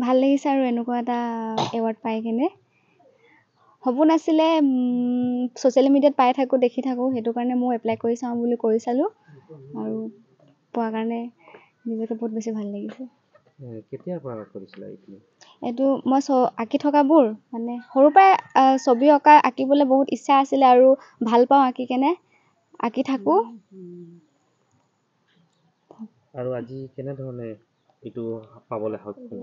ভাল লাগিছে আৰু এনেকুৱা এটা এৱাৰ্ড পাই কিনে হ'ব নাছিলে ছ'চিয়েল মিডিয়াত পাই থাকোঁ দেখি থাকোঁ সেইটো কাৰণে মই এপ্লাই কৰি চাওঁ বুলি কৰি চালোঁ আৰু পোৱাৰ কাৰণে নিজকে বহুত বেছি ভাল লাগিছে কেতিয়াৰ পৰা কৰিছিলা এইটো মই আঁকি থকাবোৰ মানে সৰুৰ পৰাই ছবি আঁকিবলৈ বহুত ইচ্ছা আছিলে আৰু ভাল পাওঁ আঁকি কেনে আঁকি থাকোঁ আৰু আজি কেনেধৰণে এইটো পাবলৈ সক্ষম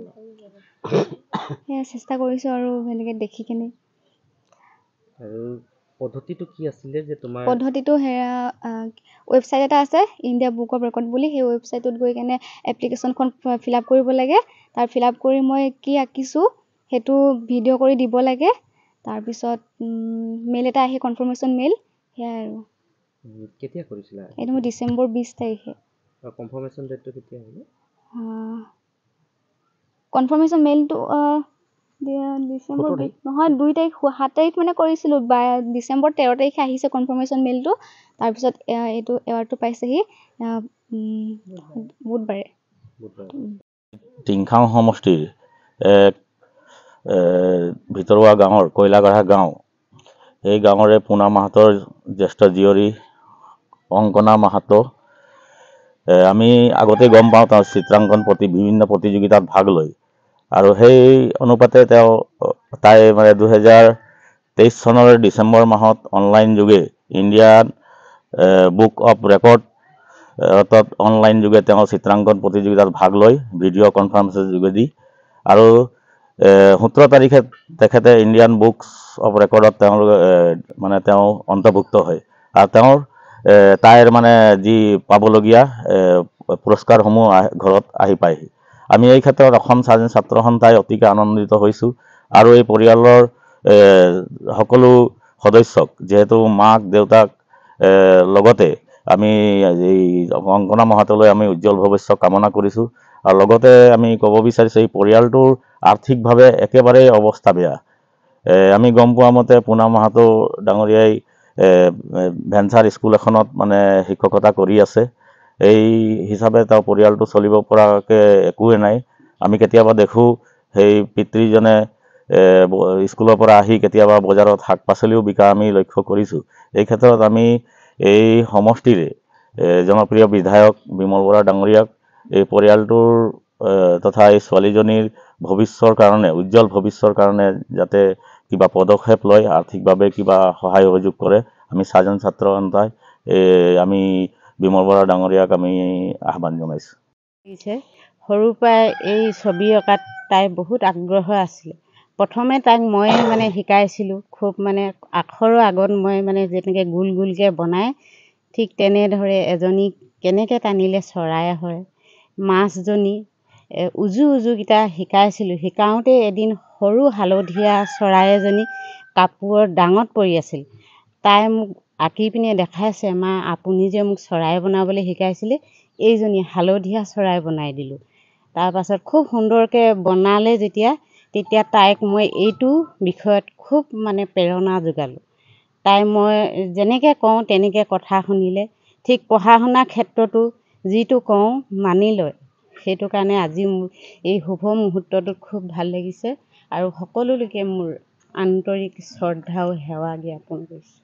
সেয়া চেষ্টা কৰিছোঁ আৰু এনেকৈ দেখি কেনে আৰু পদ্ধতিটো কি আছিলে যে তোমাৰ পদ্ধতিটো সেয়া ৱেবছাইট এটা আছে ইণ্ডিয়া বুক অফ ৰেকৰ্ড বুলি সেই ৱেবছাইটত গৈ কেনে এপ্লিকেশ্যনখন ফিল আপ কৰিব লাগে তাৰ ফিল আপ কৰি মই কি আঁকিছোঁ সেইটো ভিডিঅ' কৰি দিব লাগে তাৰপিছত মেইল এটা আহি কনফাৰ্মেশ্যন মেইল সেয়াই আৰু কেতিয়া কৰিছিলা এইটো মই ডিচেম্বৰ 20 তাৰিখে কনফাৰ্মেশ্যন ডেটটো কেতিয়া আহিলে কনফাৰ্মেশ্যন মেইলটো ডিচেম্বৰ নহয় 2 তাৰিখ 7 তাৰিখ মানে কৰিছিলোঁ ডিচেম্বৰ 13 তাৰিখে আহিছে কনফাৰ্মেশ্যন মেইলটো তাৰপিছত এইটো এৱাৰ্ডটো পাইছেহি বুধবাৰে টিংখাং সমষ্টিৰ এক ভিতৰুৱা গাঁৱৰ কয়লাগঢ়া গাঁও এই গাঁৱৰে পুনা মাহাতৰ জ্যেষ্ঠ জীয়ৰী অংকনা মাহাতো আমি আগতে গম পাওঁ তেওঁ চিত্ৰাংকন বিভিন্ন প্ৰতিযোগিতাত ভাগ লয় আৰু সেই অনুপাতে তাই মানে 2023 চনৰ ডিচেম্বৰ মাহত অনলাইন যোগে ইণ্ডিয়ান বুক অফ ৰেকৰ্ড অৰ্থাৎ অনলাইন যোগে তেওঁ চিত্ৰাংকন প্ৰতিযোগিতাত ভাগ লয় ভিডিঅ' কনফাৰেন্সৰ যোগেদি আৰু 17 তাৰিখে তেখেতে ইণ্ডিয়ান বুকছ অফ ৰেকৰ্ডত মানে তেওঁ অন্তৰ্ভুক্ত হয় আৰু তাইৰ মানে যি পাবলগীয়া পুৰস্কাৰসমূহ ঘৰত আহি পায়হি আমি এই ক্ষেত্ৰত অসম স্বাধীন ছাত্ৰ সন্থাই অতিকে আনন্দিত হৈছোঁ আৰু এই পৰিয়ালৰ সকলো সদস্যক যেহেতু মাক দেউতাক লগতে আমি এই অংকনা মাহাতলৈ আমি উজ্জ্বল ভৱিষ্যত কামনা কৰিছোঁ আৰু লগতে আমি ক'ব বিচাৰিছোঁ এই পৰিয়ালটোৰ আৰ্থিকভাৱে একেবাৰেই অৱস্থা বেয়া আমি গম পোৱা মতে পুনা মাহাতো ডাঙৰীয়াই ভেঞ্চাৰ স্কুল এখনত মানে শিক্ষকতা কৰি আছে এই হিচাপে তেওঁ পৰিয়ালটো চলিব পৰাকৈ একোৱে নাই আমি কেতিয়াবা দেখোঁ সেই পিতৃজনে স্কুলৰ পৰা আহি কেতিয়াবা বজাৰত শাক পাচলিও বিকা আমি লক্ষ্য কৰিছোঁ এই ক্ষেত্ৰত আমি এই সমষ্টিৰে জনপ্ৰিয় বিধায়ক বিমল বৰা ডাঙৰীয়াক এই পৰিয়ালটোৰ তথা এই ছোৱালীজনীৰ ভৱিষ্যৰ কাৰণে উজ্জ্বল ভৱিষ্যৰ কাৰণে যাতে কিবা পদক্ষেপ লয় আৰ্থিকভাৱে কিবা সহায় সহযোগ কৰে আমি স্বাধীন ছাত্ৰ সন্থাই আমি বিমল বৰা ডাঙৰীয়াক আমি আহ্বান জনাইছোঁ সৰুৰ পৰাই এই ছবি অঁকাত তাই বহুত আগ্ৰহ আছিলে প্ৰথমে তাইক মই মানে শিকাইছিলোঁ খুব মানে আখৰৰ আগত মই মানে যেনেকৈ গোল গোলকৈ বনাই ঠিক তেনেদৰে এজনী কেনেকৈ টানিলে চৰাই হয় মাছজনী উজুকেইটা শিকাইছিলোঁ শিকাওঁতে এদিন সৰু হালধীয়া চৰাই এজনী কাপোৰৰ ডাঙত পৰি আছিল তাই মোক আঁকি পিনে দেখাইছে মা আপুনি যে মোক চৰাই বনাবলৈ শিকাইছিলে এইজনী হালধীয়া চৰাই বনাই দিলোঁ তাৰপাছত খুব সুন্দৰকৈ বনালে তেতিয়া তাইক মই এইটো বিষয়ত খুব মানে প্ৰেৰণা যোগালোঁ তাই মই যেনেকৈ কওঁ তেনেকৈ কথা শুনিলে ঠিক পঢ়া শুনাৰ ক্ষেত্ৰতো যিটো কওঁ মানি লয় সেইটো কাৰণে আজি মোৰ এই শুভ মুহূৰ্তটোত খুব ভাল লাগিছে আৰু সকলো লোকে মোৰ আন্তৰিক শ্ৰদ্ধা আৰু সেৱা জ্ঞাপন কৰিছোঁ